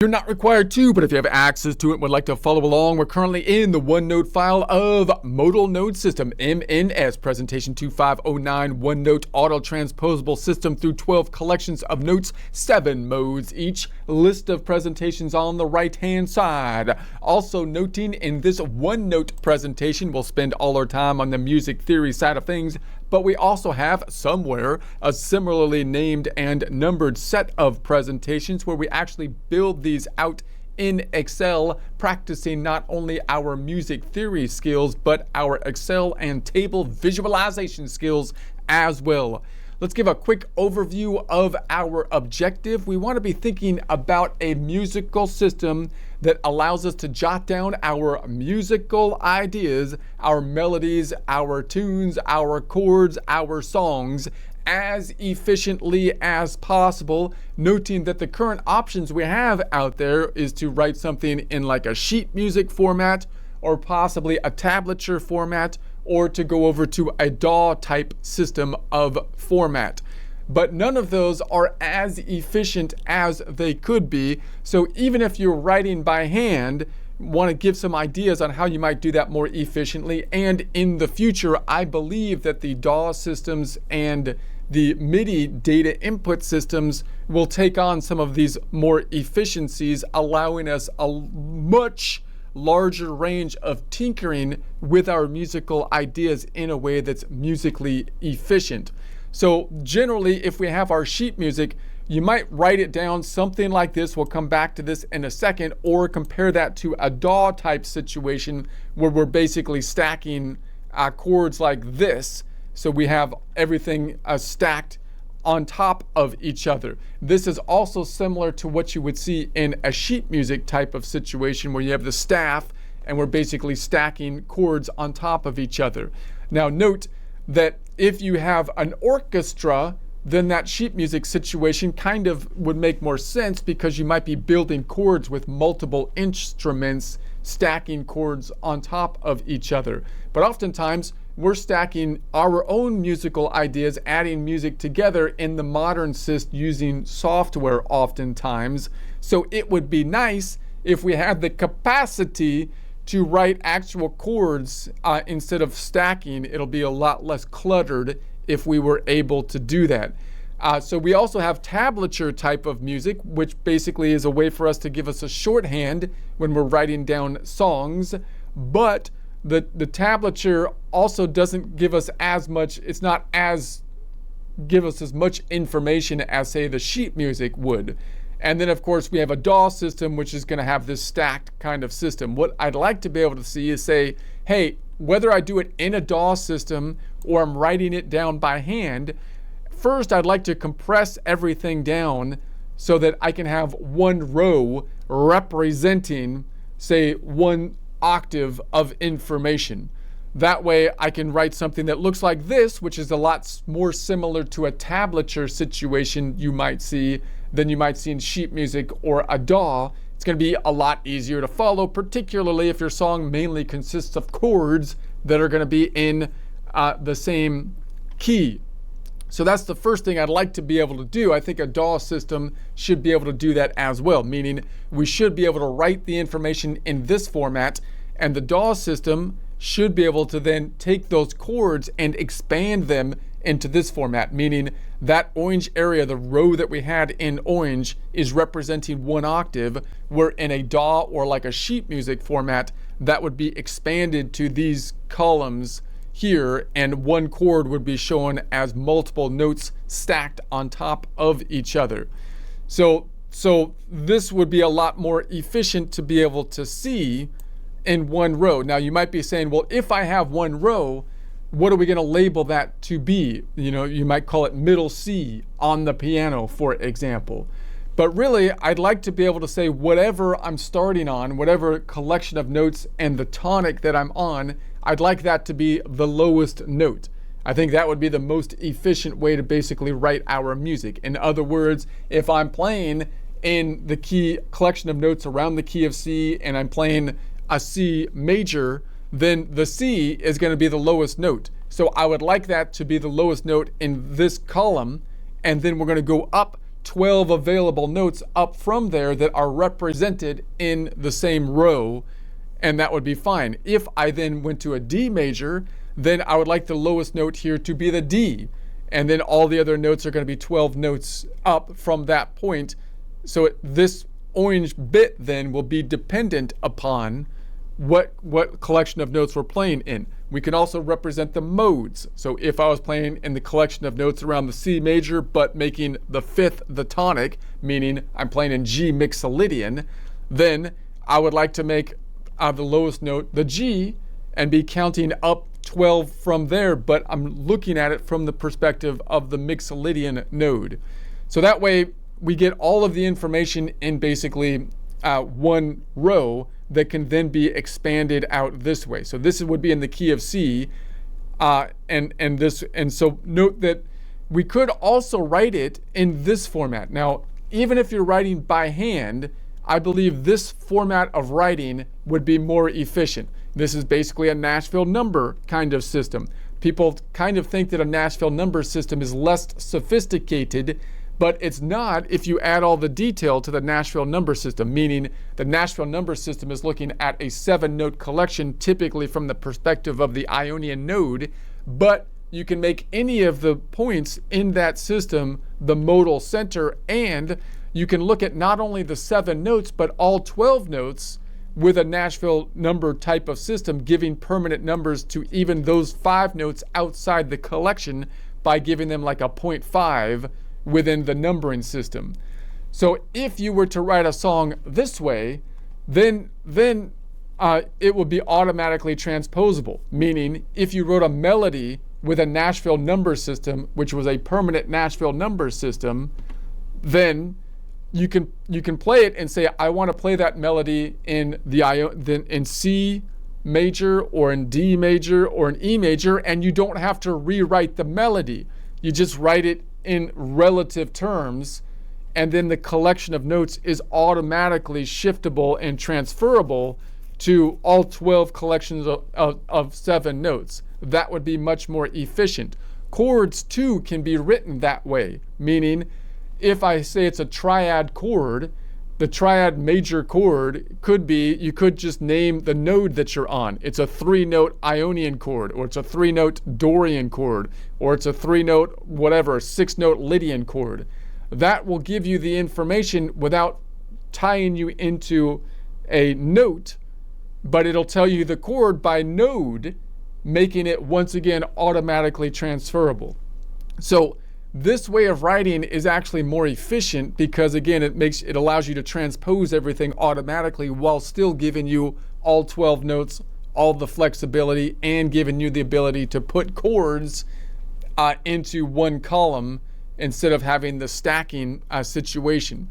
You're not required to, but if you have access to it and would like to follow along, we're currently in the OneNote file of Modal Node System, MNS, Presentation 2509, OneNote Auto-Transposable System through 12 collections of notes, 7 modes each, list of presentations on the right-hand side. Also noting in this OneNote presentation, we'll spend all our time on the music theory side of things, but we also have somewhere a similarly named and numbered set of presentations where we actually build these out in Excel, practicing not only our music theory skills, but our Excel and table visualization skills as well. Let's give a quick overview of our objective. We want to be thinking about a musical system that allows us to jot down our musical ideas, our melodies, our tunes, our chords, our songs as efficiently as possible, noting that the current options we have out there is to write something in like a sheet music format or possibly a tablature format, or to go over to a DAW type system of format. But none of those are as efficient as they could be. So even if you're writing by hand, want to give some ideas on how you might do that more efficiently. And in the future, I believe that the DAW systems and the MIDI data input systems will take on some of these more efficiencies, allowing us a much larger range of tinkering with our musical ideas in a way that's musically efficient. So generally, if we have our sheet music, you might write it down something like this. We'll come back to this in a second, or compare that to a DAW type situation where we're basically stacking chords like this. So we have everything stacked on top of each other. This is also similar to what you would see in a sheet music type of situation where you have the staff and we're basically stacking chords on top of each other. Now note that if you have an orchestra, then that sheet music situation kind of would make more sense because you might be building chords with multiple instruments, stacking chords on top of each other. But oftentimes, we're stacking our own musical ideas, adding music together in the modern system using software oftentimes. So it would be nice if we had the capacity to write actual chords instead of stacking. It'll be a lot less cluttered if we were able to do that. So we also have tablature type of music, which basically is a way for us to give us a shorthand when we're writing down songs, but the tablature also doesn't give us as much, it's not as, give us as much information as say the sheet music would. And then of course we have a DAW system, which is gonna have this stacked kind of system. What I'd like to be able to see is say, hey, whether I do it in a DAW system or I'm writing it down by hand, first I'd like to compress everything down so that I can have one row representing, say, one octave of information. That way I can write something that looks like this, which is a lot more similar to a tablature situation you might see than you might see in sheet music or a DAW. It's going to be a lot easier to follow, particularly if your song mainly consists of chords that are going to be in the same key. So that's the first thing I'd like to be able to do. I think a DAW system should be able to do that as well, meaning we should be able to write the information in this format, and the DAW system should be able to then take those chords and expand them into this format, meaning that orange area, the row that we had in orange, is representing one octave, where in a DAW or like a sheet music format, that would be expanded to these columns here, and one chord would be shown as multiple notes stacked on top of each other. So this would be a lot more efficient to be able to see in one row. Now you might be saying, well, if I have one row, what are we going to label that to be? You know, you might call it middle C on the piano, for example. But really, I'd like to be able to say whatever I'm starting on, whatever collection of notes and the tonic that I'm on, I'd like that to be the lowest note. I think that would be the most efficient way to basically write our music. In other words, if I'm playing in the key collection of notes around the key of C and I'm playing a C major, then the C is going to be the lowest note. So I would like that to be the lowest note in this column, and then we're going to go up 12 available notes up from there that are represented in the same row, and that would be fine. If I then went to a D major, then I would like the lowest note here to be the D, and then all the other notes are going to be 12 notes up from that point. So this orange bit then will be dependent upon what collection of notes we're playing in. We can also represent the modes. So if I was playing in the collection of notes around the C major, but making the fifth the tonic, meaning I'm playing in G mixolydian, then I would like to make the lowest note the G and be counting up 12 from there, but I'm looking at it from the perspective of the mixolydian node. So that way we get all of the information in basically one row that can then be expanded out this way. So this would be in the key of C, and so note that we could also write it in this format. Now, even if you're writing by hand, I believe this format of writing would be more efficient. This is basically a Nashville number kind of system. People kind of think that a Nashville number system is less sophisticated, but it's not if you add all the detail to the Nashville number system, meaning the Nashville number system is looking at a 7-note collection, typically from the perspective of the Ionian node, but you can make any of the points in that system the modal center, and you can look at not only the 7 notes, but all 12 notes with a Nashville number type of system, giving permanent numbers to even those 5 notes outside the collection by giving them like a 0.5 within the numbering system. So if you were to write a song this way, then it would be automatically transposable, meaning if you wrote a melody with a Nashville number system, which was a permanent Nashville number system, then you can play it and say, I want to play that melody in in C major or in D major or in E major, and you don't have to rewrite the melody. You just write it in relative terms, and then the collection of notes is automatically shiftable and transferable to all 12 collections of 7 notes. That would be much more efficient. Chords too can be written that way, meaning if I say it's a triad chord, the triad major chord could be, you could just name the node that you're on. It's a 3-note Ionian chord, or it's a 3-note Dorian chord, or it's a 3-note whatever, 6-note Lydian chord. That will give you the information without tying you into a note, but it'll tell you the chord by node, making it once again automatically transferable. So this way of writing is actually more efficient because, again, it allows you to transpose everything automatically while still giving you all 12 notes, all the flexibility, and giving you the ability to put chords into one column instead of having the stacking situation.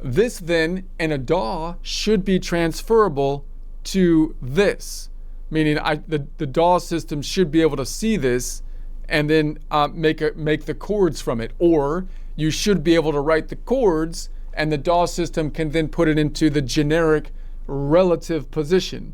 This then, in a DAW, should be transferable to this, meaning the DAW system should be able to see this and then make the chords from it. Or you should be able to write the chords, and the DAW system can then put it into the generic relative position.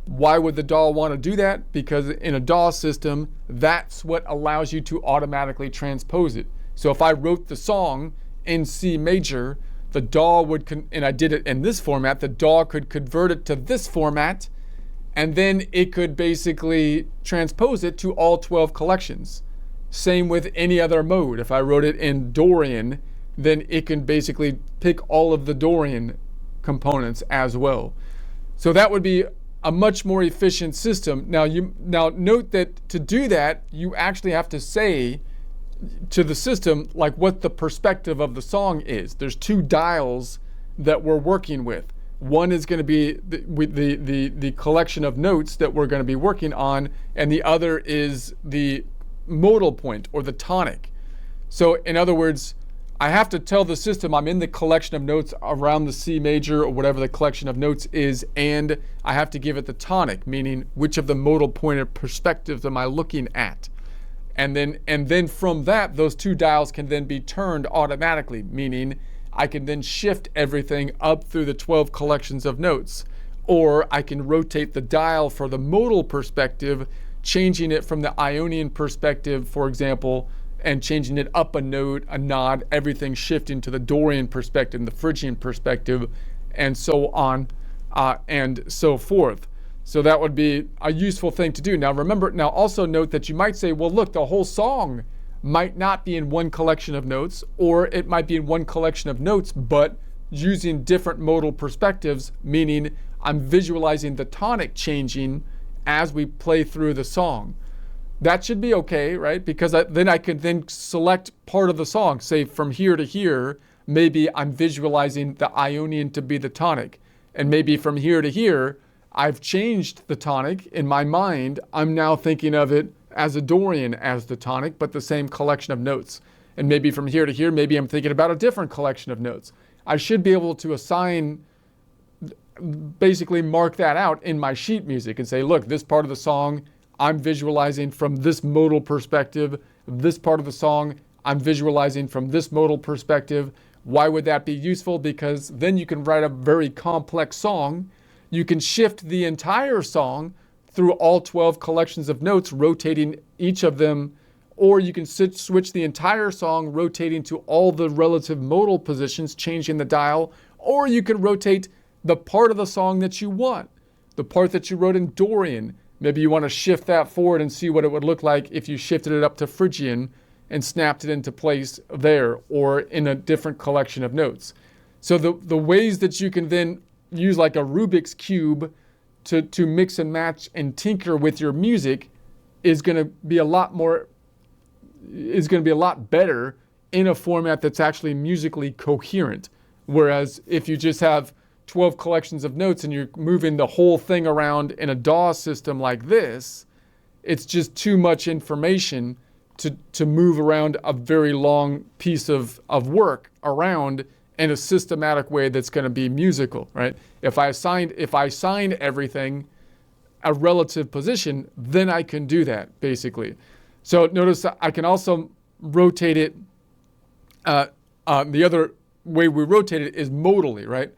Why would the DAW want to do that? Because in a DAW system, that's what allows you to automatically transpose it. So if I wrote the song in C major, the DAW would, and I did it in this format, the DAW could convert it to this format, and then it could basically transpose it to all 12 collections. Same with any other mode. If I wrote it in Dorian, then it can basically pick all of the Dorian components as well. So that would be a much more efficient system. Now note that to do that, you actually have to say to the system like what the perspective of the song is. There's 2 dials that we're working with. One is going to be the collection of notes that we're going to be working on, and the other is the modal point or the tonic. So in other words, I have to tell the system I'm in the collection of notes around the C major or whatever the collection of notes is, and I have to give it the tonic, meaning which of the modal point perspectives am I looking at. And then from that, those 2 dials can then be turned automatically, meaning I can then shift everything up through the 12 collections of notes. Or I can rotate the dial for the modal perspective, changing it from the Ionian perspective, for example, and changing it up a note, a nod, everything shifting to the Dorian perspective, the Phrygian perspective, and so on and so forth. So that would be a useful thing to do. Now remember, now also note that you might say, well, look, the whole song might not be in one collection of notes, or it might be in one collection of notes, but using different modal perspectives, meaning I'm visualizing the tonic changing as we play through the song. That should be okay, right? Because then I can then select part of the song, say from here to here, maybe I'm visualizing the Ionian to be the tonic. And maybe from here to here, I've changed the tonic in my mind. I'm now thinking of it as a Dorian as the tonic, but the same collection of notes. And maybe from here to here, maybe I'm thinking about a different collection of notes. I should be able to assign, basically mark that out in my sheet music and say, look, this part of the song, I'm visualizing from this modal perspective. This part of the song, I'm visualizing from this modal perspective. Why would that be useful? Because then you can write a very complex song. You can shift the entire song through all 12 collections of notes, rotating each of them, or you can switch the entire song, rotating to all the relative modal positions, changing the dial, or you can rotate the part of the song that you want, the part that you wrote in Dorian. Maybe you want to shift that forward and see what it would look like if you shifted it up to Phrygian and snapped it into place there or in a different collection of notes. So the ways that you can then use like a Rubik's Cube to mix and match and tinker with your music is going to be a lot better in a format that's actually musically coherent. Whereas if you just have 12 collections of notes and you're moving the whole thing around in a DAW system like this, it's just too much information to move around a very long piece of work around in a systematic way that's going to be musical, right? If I assign everything a relative position, then I can do that, basically. So notice I can also rotate it. The other way we rotate it is modally, right?